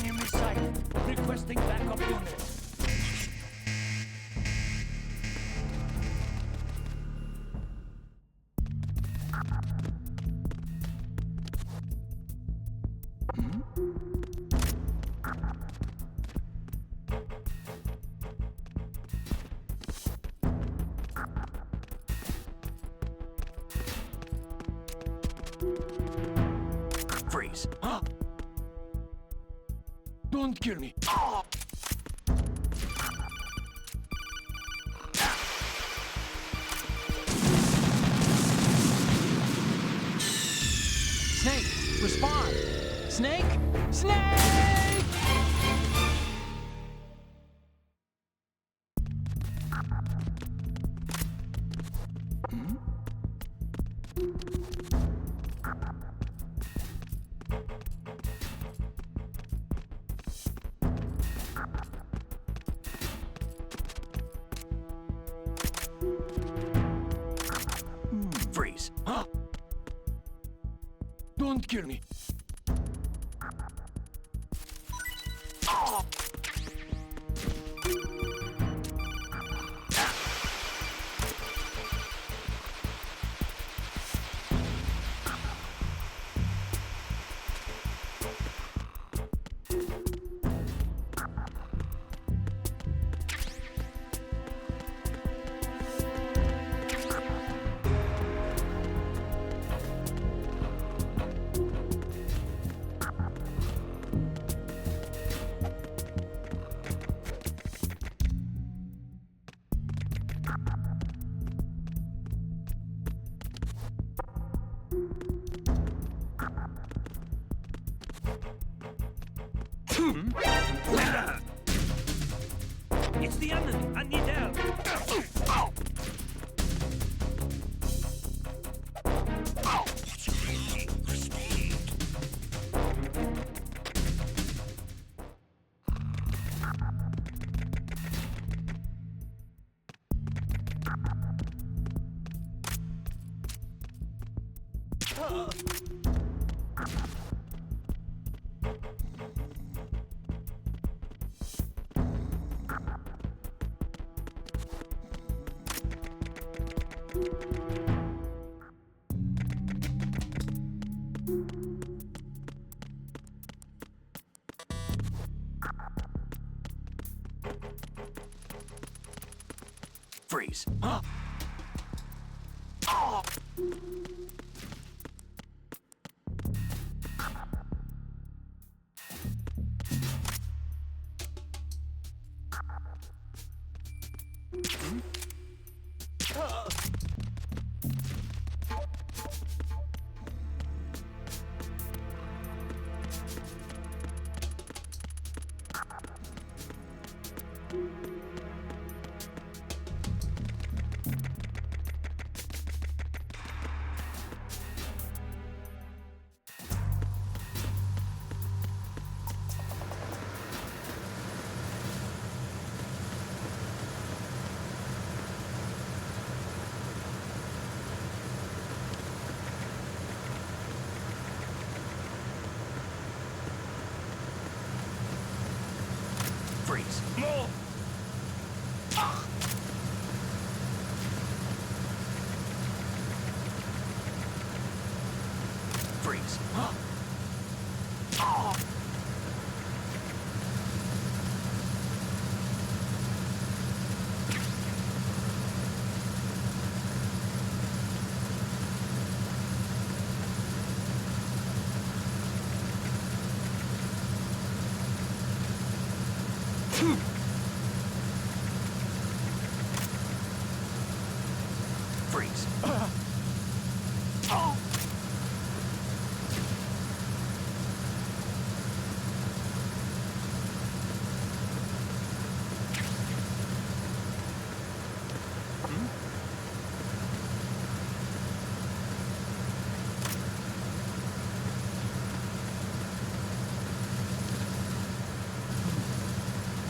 Enemy sighted. Requesting backup units. Freeze. Huh? Don't kill me. Oh! Snake, respond! Snake! Snake! Freeze. Huh? Don't kill me. Oh! It's the enemy. I need help. Freeze. Huh? Oh! Freeze. More! Ah! Freeze. Huh? Ah! Freeze. Oh!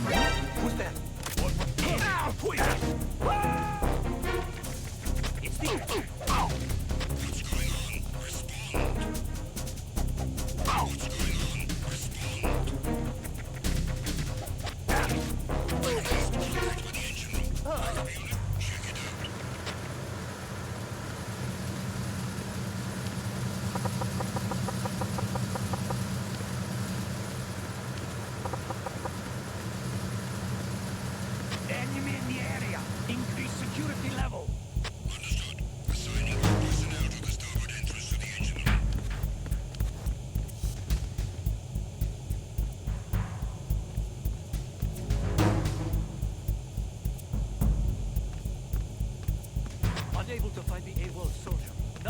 Hmm?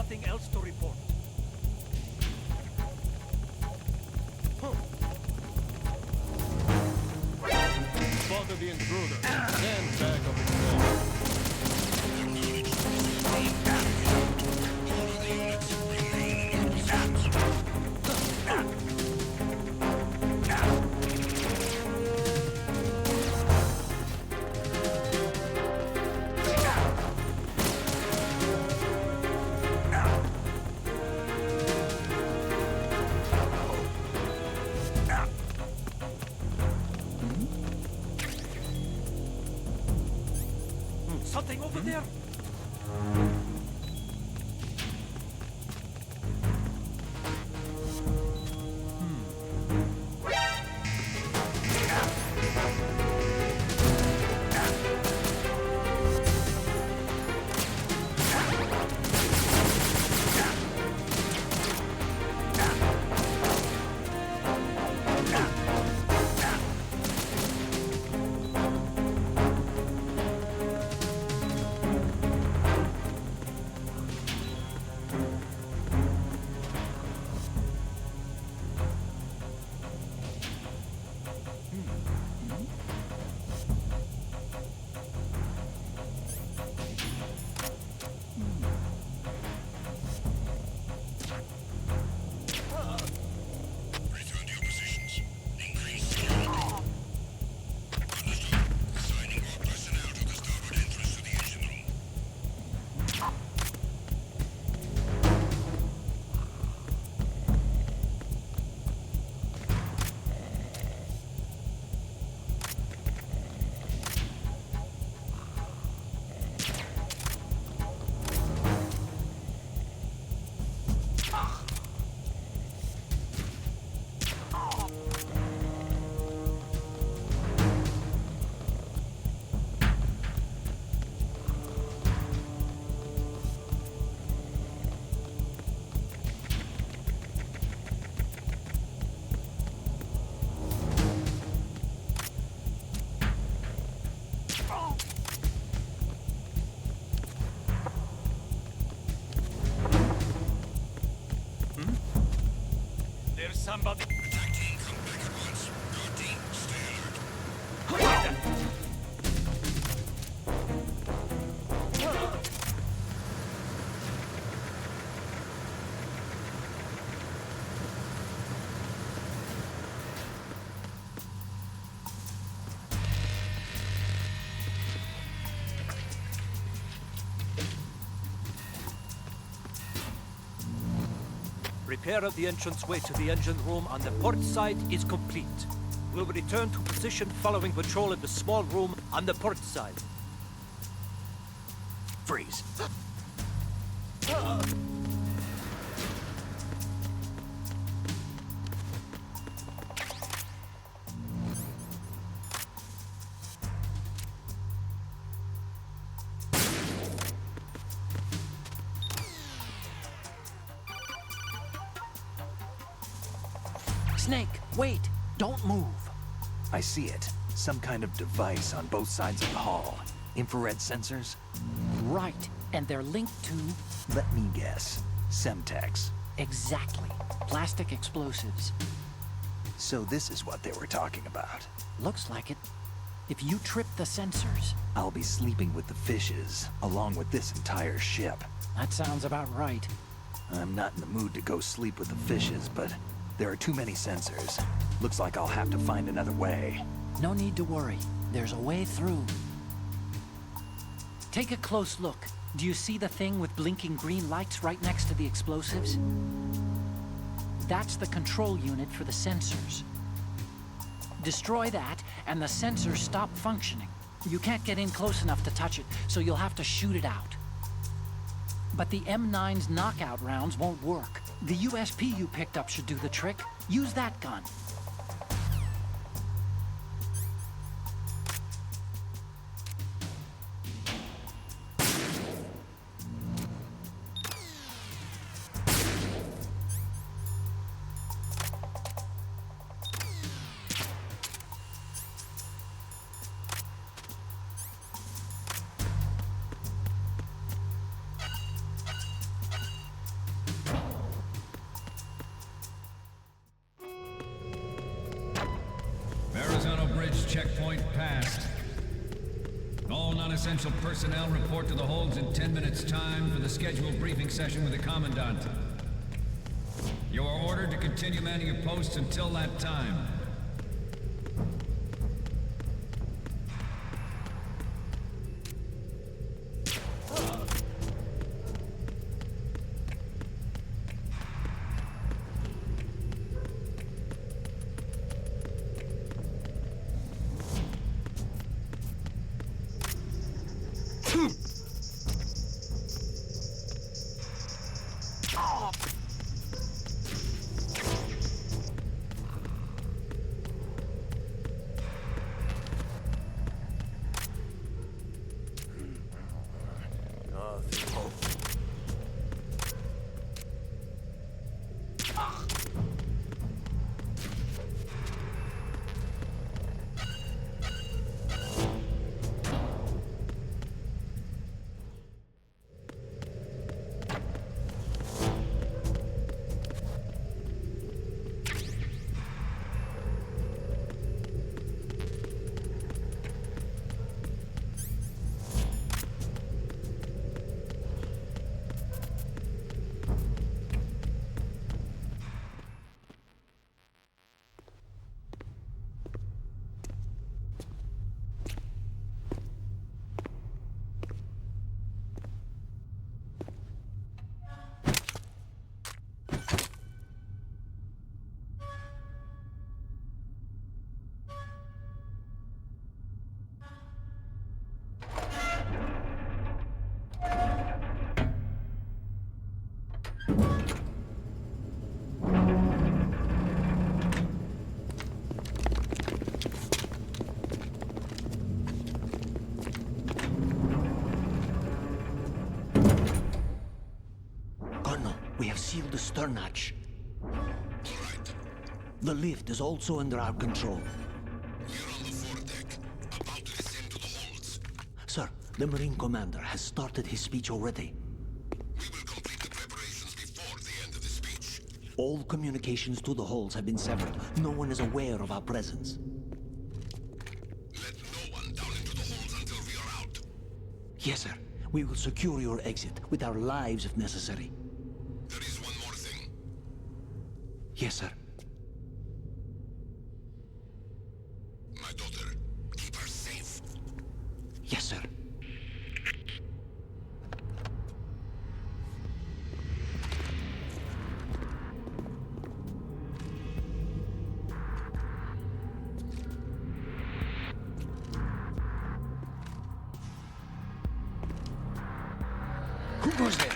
Nothing else to report. Spotted the intruder. Stand back on the floor. Something over there? Return to your positions. Increase security. Understood. Assigning more personnel to the starboard entrance to the engine room. There's somebody. Attack team, come back at once. Guard team, stay alert. Repair of the entranceway to the engine room on the port side is complete. We'll return to position following patrol in the small room on the port side. Freeze. Snake, wait! Don't move! I see it. Some kind of device on both sides of the hull. Infrared sensors? Right, and they're linked to... Let me guess. Semtex. Exactly. Plastic explosives. So this is what they were talking about. Looks like it. If you trip the sensors... I'll be sleeping with the fishes, along with this entire ship. That sounds about right. I'm not in the mood to go sleep with the fishes, but there are too many sensors. Looks like I'll have to find another way. No need to worry. There's a way through. Take a close look. Do you see the thing with blinking green lights right next to the explosives? That's the control unit for the sensors. Destroy that, and the sensors stop functioning. You can't get in close enough to touch it, so you'll have to shoot it out. But the M9's knockout rounds won't work. The USP you picked up should do the trick. Use that gun. First checkpoint passed. All non-essential personnel report to the holds in 10 minutes' time for the scheduled briefing session with the Commandant. You are ordered to continue manning your posts until that time. We have sealed the stern hatch. All right. The lift is also under our control. We're on the foredeck, about to descend to the holds. Sir, the Marine Commander has started his speech already. We will complete the preparations before the end of the speech. All communications to the holds have been severed. No one is aware of our presence. Let no one down into the holds until we are out. Yes, sir. We will secure your exit with our lives if necessary. There is one more thing. Yes, sir. My daughter, keep her safe. Yes, sir. Who goes there?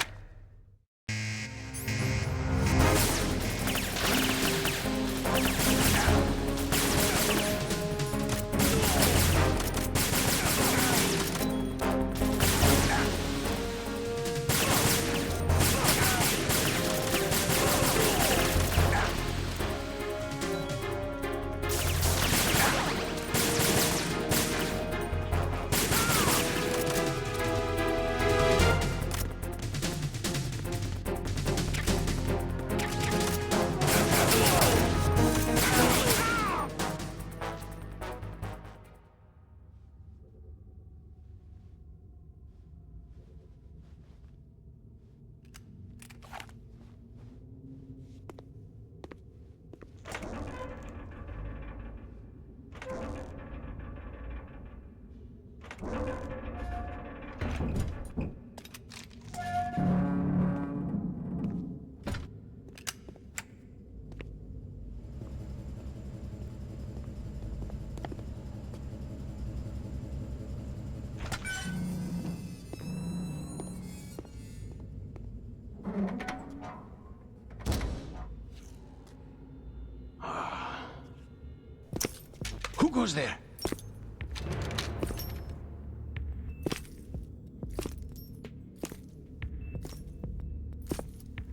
Who goes there?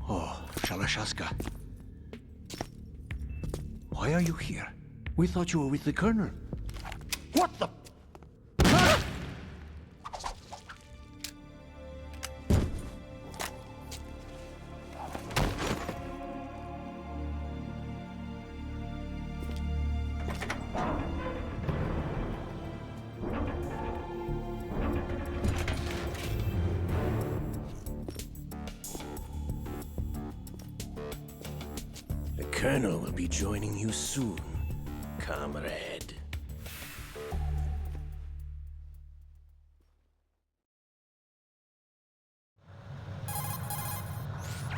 Oh, Shalashaska. Why are you here? We thought you were with the Colonel. What the? Colonel will be joining you soon, comrade.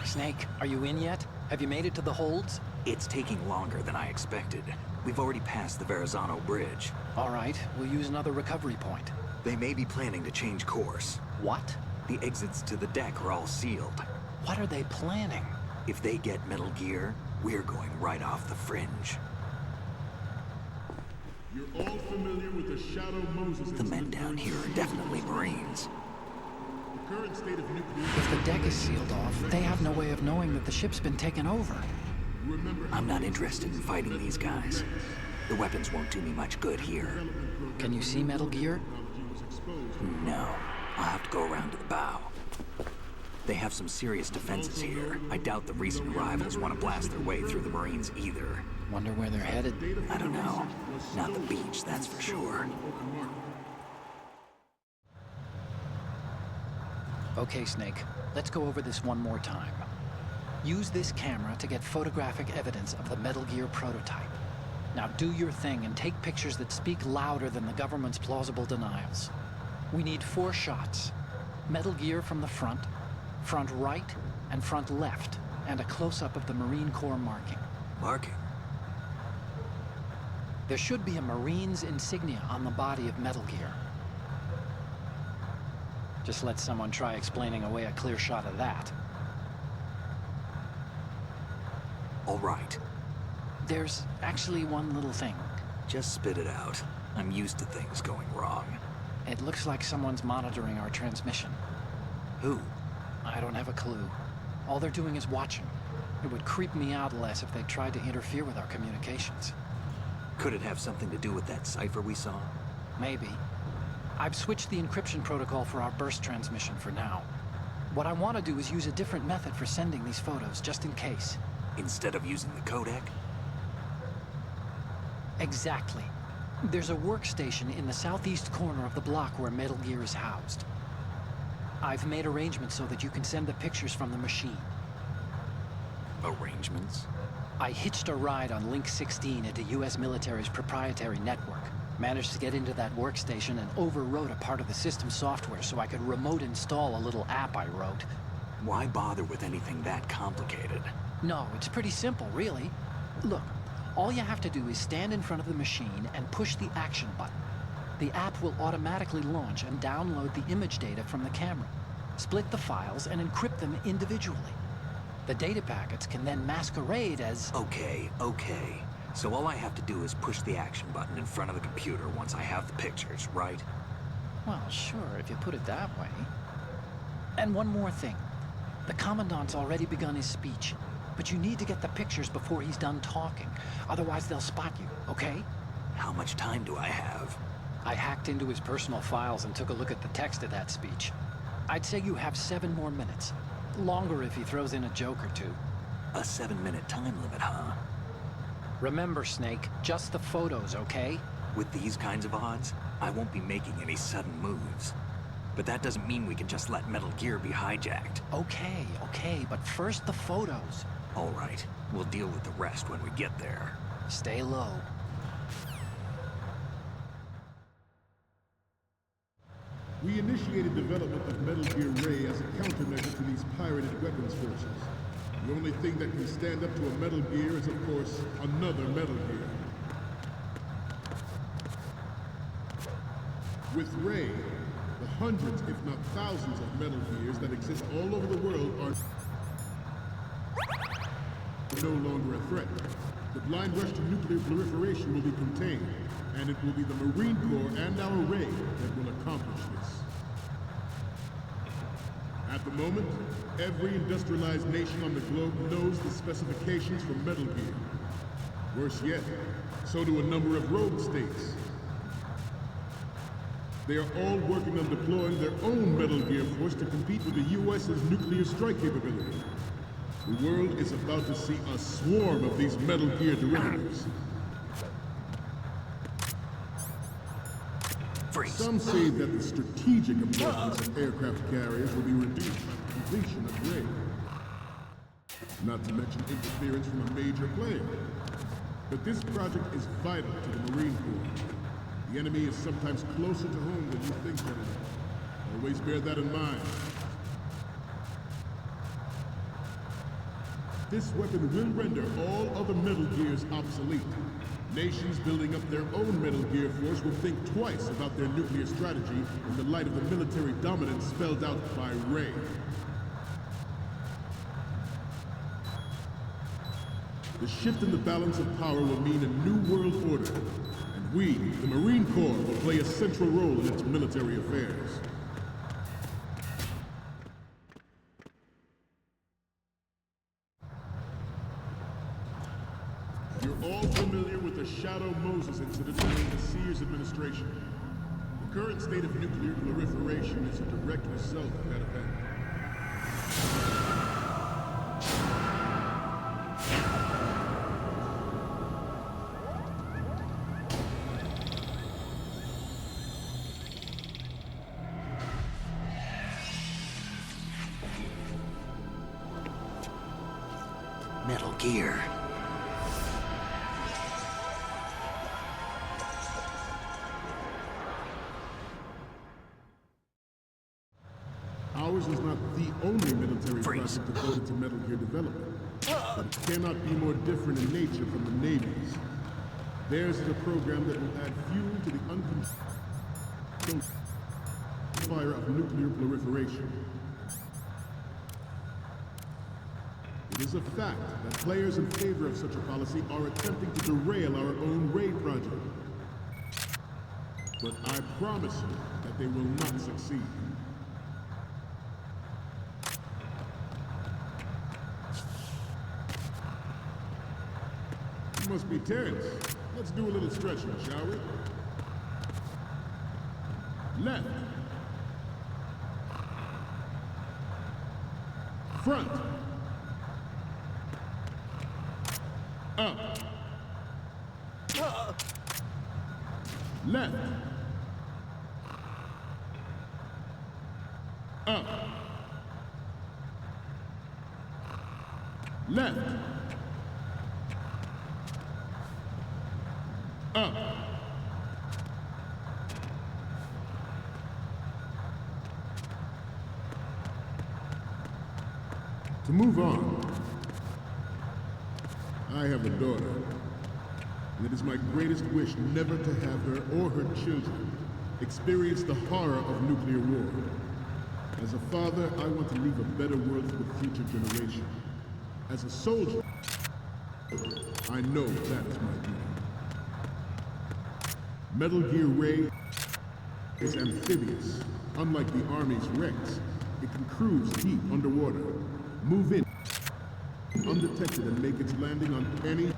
Snake, are you in yet? Have you made it to the holds? It's taking longer than I expected. We've already passed the Verrazano Bridge. All right, we'll use another recovery point. They may be planning to change course. What? The exits to the deck are all sealed. What are they planning? If they get Metal Gear, we're going right off the fringe. You're all familiar with the Shadow Moses. The men down here are definitely Marines. The current state of nuclear... If the deck is sealed off, they have no way of knowing that the ship's been taken over. I'm not interested in fighting these guys. The weapons won't do me much good here. Can you see Metal Gear? No. I'll have to go around to the bow. They have some serious defenses here. I doubt the recent arrivals want to blast their way through the Marines either. Wonder where they're headed? I don't know. Not the beach, that's for sure. Okay, Snake. Let's go over this one more time. Use this camera to get photographic evidence of the Metal Gear prototype. Now do your thing and take pictures that speak louder than the government's plausible denials. We need 4 shots. Metal Gear from the front right, and front left, and a close-up of the Marine Corps marking. Marking? There should be a Marine's insignia on the body of Metal Gear. Just let someone try explaining away a clear shot of that. All right. There's actually one little thing. Just spit it out. I'm used to things going wrong. It looks like someone's monitoring our transmission. Who? I don't have a clue. All they're doing is watching. It would creep me out less if they tried to interfere with our communications. Could it have something to do with that cipher we saw? Maybe. I've switched the encryption protocol for our burst transmission for now. What I want to do is use a different method for sending these photos, just in case. Instead of using the codec? Exactly. There's a workstation in the southeast corner of the block where Metal Gear is housed. I've made arrangements so that you can send the pictures from the machine. Arrangements? I hitched a ride on Link 16 into U.S. military's proprietary network. Managed to get into that workstation and overwrote a part of the system software so I could remote install a little app I wrote. Why bother with anything that complicated? No, it's pretty simple, really. Look, all you have to do is stand in front of the machine and push the action button. The app will automatically launch and download the image data from the camera, split the files, and encrypt them individually. The data packets can then masquerade as... Okay. So all I have to do is push the action button in front of the computer once I have the pictures, right? Well, sure, if you put it that way. And one more thing. The Commandant's already begun his speech, but you need to get the pictures before he's done talking. Otherwise, they'll spot you, okay? How much time do I have? I hacked into his personal files and took a look at the text of that speech. I'd say you have 7 more minutes. Longer if he throws in a joke or two. A 7-minute time limit, huh? Remember, Snake, just the photos, okay? With these kinds of odds, I won't be making any sudden moves. But that doesn't mean we can just let Metal Gear be hijacked. Okay, but first the photos. All right, we'll deal with the rest when we get there. Stay low. We initiated development of Metal Gear Ray as a countermeasure to these pirated weapons forces. The only thing that can stand up to a Metal Gear is, of course, another Metal Gear. With Ray, the hundreds, if not thousands, of Metal Gears that exist all over the world are no longer a threat. The blind rush to nuclear proliferation will be contained, and it will be the Marine Corps and our Ray that will accomplish this. At the moment, every industrialized nation on the globe knows the specifications for Metal Gear. Worse yet, so do a number of rogue states. They are all working on deploying their own Metal Gear force to compete with the U.S.'s nuclear strike capability. The world is about to see a swarm of these Metal Gear derivatives. Freeze. Some say that the strategic importance of aircraft carriers will be reduced by the completion of Ray. not to mention interference from a major player. But this project is vital to the Marine Corps. The enemy is sometimes closer to home than you think, General. Always bear that in mind. This weapon will render all other Metal Gears obsolete. Nations building up their own Metal Gear force will think twice about their nuclear strategy in the light of the military dominance spelled out by Ray. The shift in the balance of power will mean a new world order, and we, the Marine Corps, will play a central role in its military affairs. You're all familiar with the Shadow Moses incident during the Sears administration. The current state of nuclear proliferation is a direct result of that event. Metal Gear. Ours is not the only military project devoted to Metal Gear development, but it cannot be more different in nature from the Navy's. Theirs is a program that will add fuel to the uncontrolled fire of nuclear proliferation. It is a fact that players in favor of such a policy are attempting to derail our own Ray project. But I promise you that they will not succeed. You must be tense. Let's do a little stretching, shall we? Left. Front. Up. Left. Up. Left. Up. To move on, I have a daughter, and it is my greatest wish never to have her or her children experience the horror of nuclear war. As a father, I want to leave a better world for the future generation. As a soldier, I know that is my duty. Metal Gear Ray is amphibious. Unlike the Army's Rex, it can cruise deep underwater, move in undetected, and make its landing on any...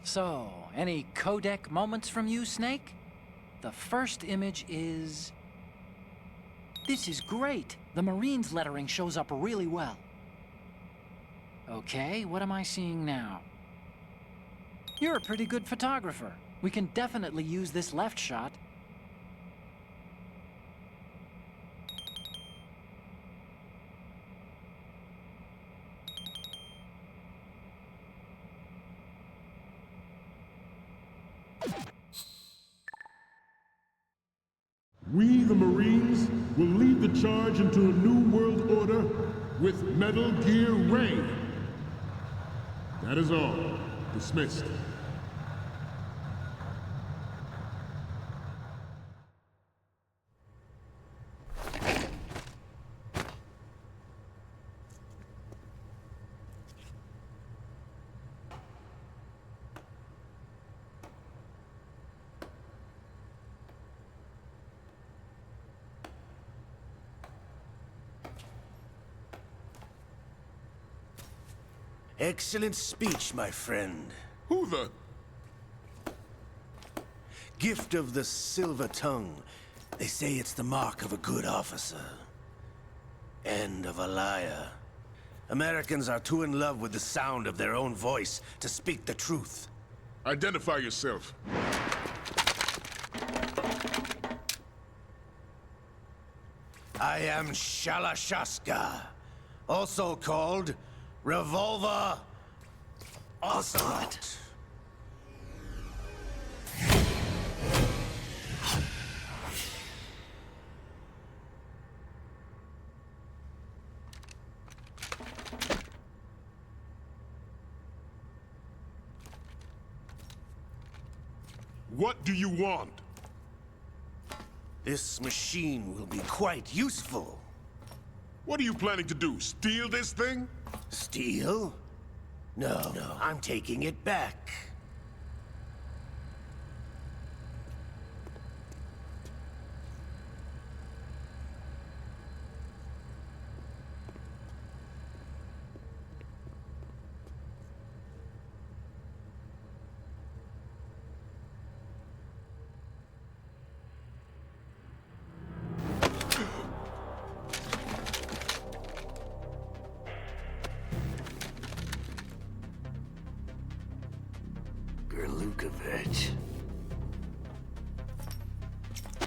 So, any codec moments from you, Snake? The first image is... This is great! The Marines lettering shows up really well. Okay, what am I seeing now? You're a pretty good photographer. We can definitely use this left shot. We, the Marines, will lead the charge into a new world order with Metal Gear Ray. That is all. Dismissed. Excellent speech, my friend. Who the... Gift of the silver tongue. They say it's the mark of a good officer. And of a liar. Americans are too in love with the sound of their own voice to speak the truth. Identify yourself. I am Shalashaska, also called Revolver Ocelot. What do you want? This machine will be quite useful. What are you planning to do? Steal this thing? Steal? No, I'm taking it back.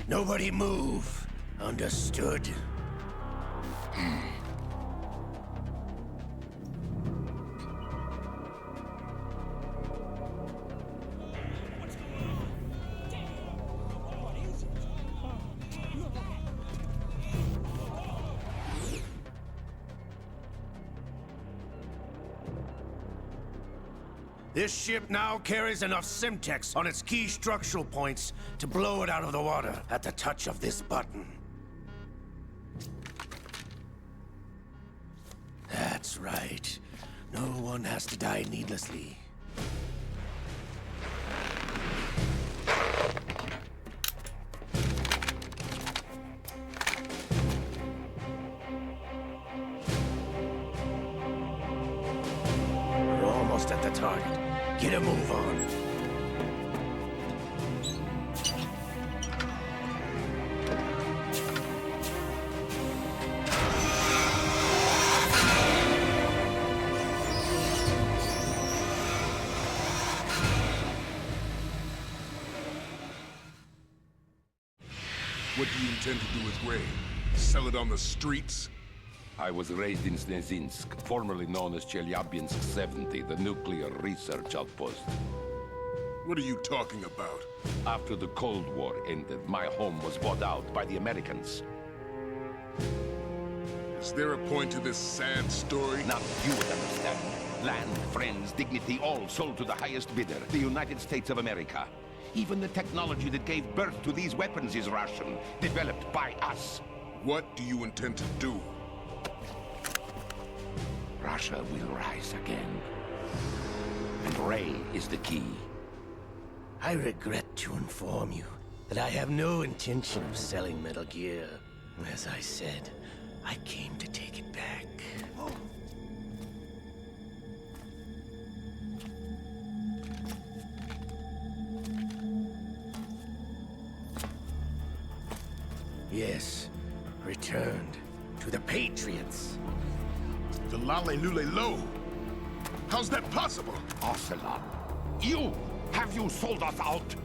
Nobody move. Understood? This ship now carries enough Simtex on its key structural points to blow it out of the water at the touch of this button. That's right. No one has to die needlessly. We're almost at the target. Get a move on. What do you intend to do with Ray? Sell it on the streets? I was raised in Snezinsk, formerly known as Chelyabinsk 70, the nuclear research outpost. What are you talking about? After the Cold War ended, my home was bought out by the Americans. Is there a point to this sad story? None you would understand. Land, friends, dignity, all sold to the highest bidder, the United States of America. Even the technology that gave birth to these weapons is Russian, developed by us. What do you intend to do? Russia will rise again. And Ray is the key. I regret to inform you that I have no intention of selling Metal Gear. As I said, I came to take it back. Yes, returned to the Patriots. The Lale Lule Lo? How's that possible? Ocelot, have you sold us out?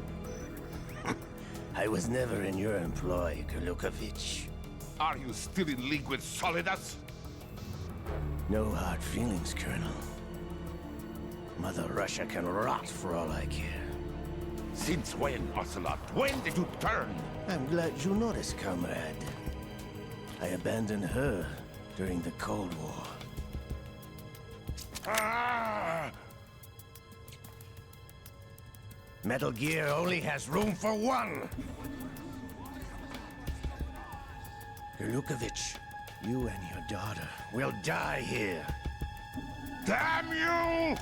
I was never in your employ, Kurlukovich. Are you still in league with Solidus? No hard feelings, Colonel. Mother Russia can rot for all I care. Since when, Ocelot? When did you turn? I'm glad you noticed, comrade. I abandoned her during the Cold War. Ah! Metal Gear only has room for one! Yanukovych, you and your daughter will die here. Damn you!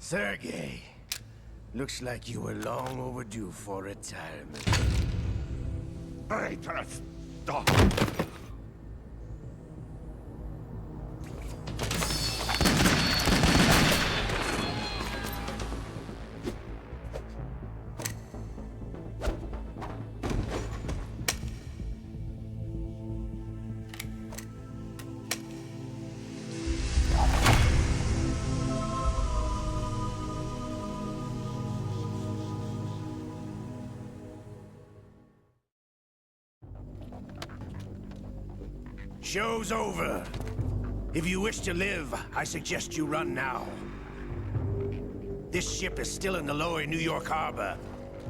Sergei, looks like you were long overdue for retirement. Traitorous dog! Show's over. If you wish to live, I suggest you run now. This ship is still in the lower New York harbor.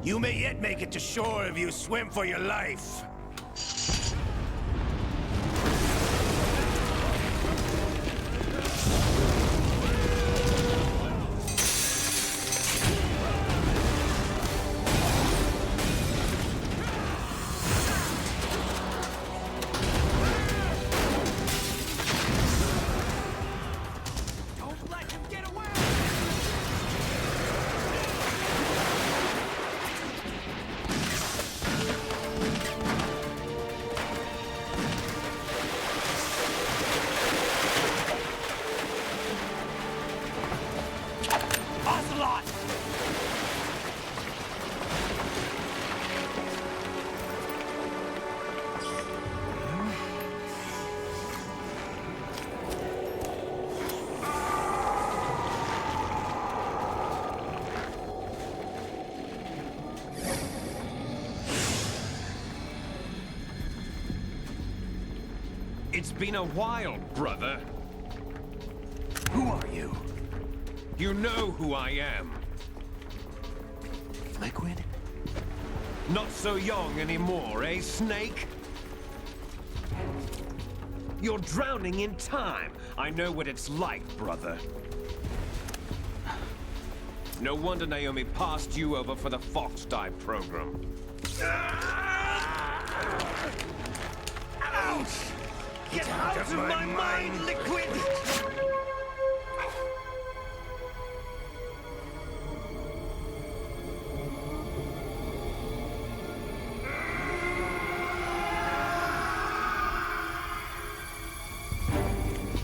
You may yet make it to shore if you swim for your life. It's been a while, brother. Who are you? You know who I am. Liquid? Not so young anymore, eh, Snake? You're drowning in time. I know what it's like, brother. No wonder Naomi passed you over for the Fox Dive program. Ouch! Get out of my mind, Liquid!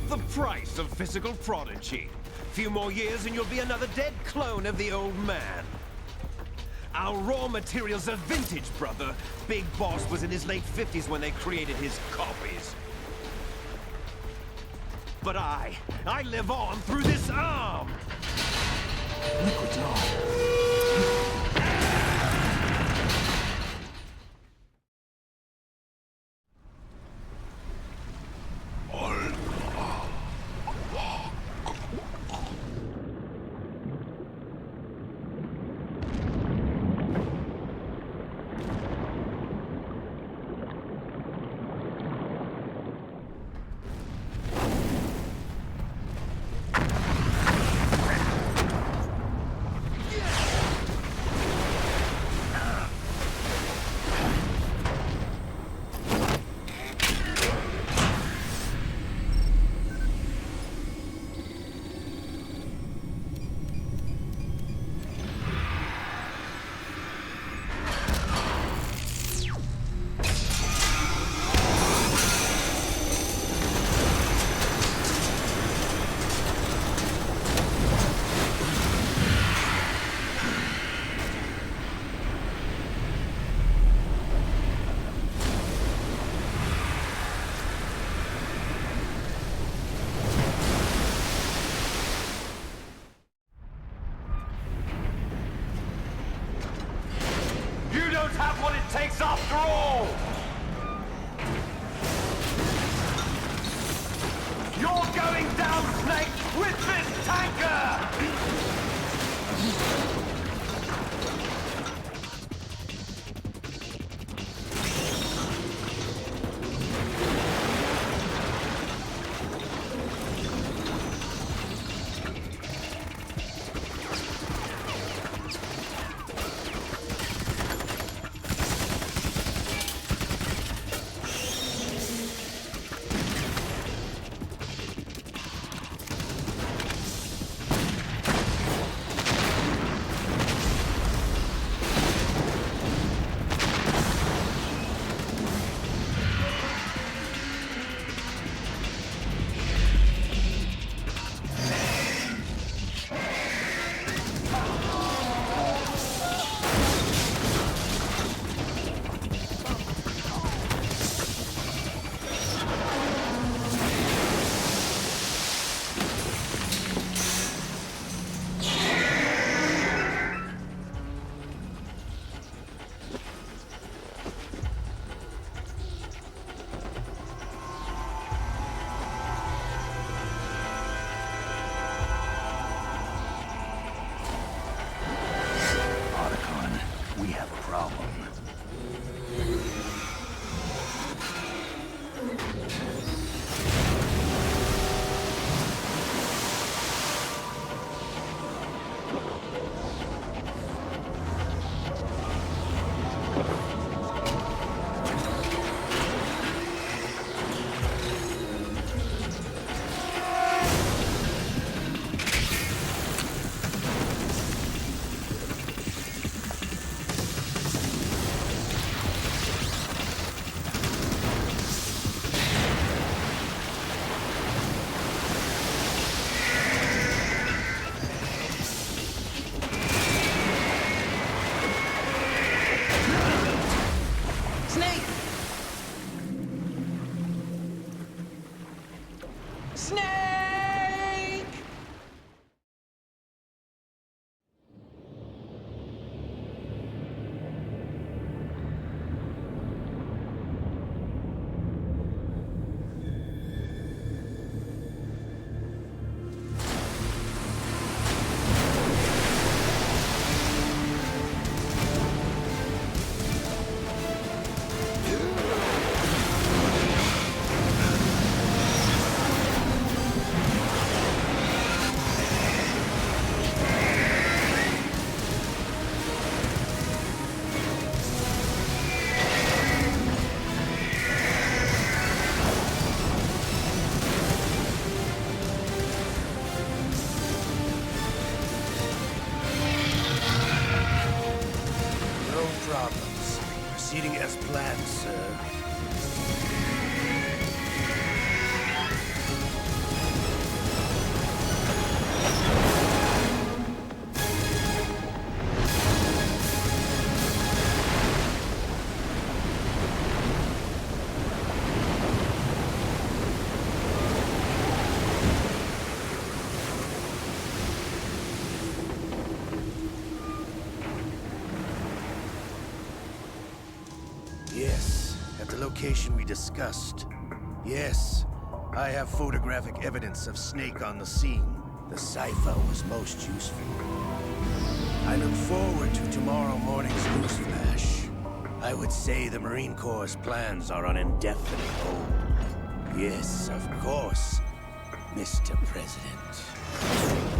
The price of physical prodigy. Few more years and you'll be another dead clone of the old man. Our raw materials are vintage, brother. Big Boss was in his late 50s when they created his copies. But I live on through this arm! Liquid's on. proceeding as planned, sir. Yes, at the location we discussed. Yes, I have photographic evidence of Snake on the scene. The cipher was most useful. I look forward to tomorrow morning's news flash. I would say the Marine Corps' plans are on indefinite hold. Yes, of course, Mr. President.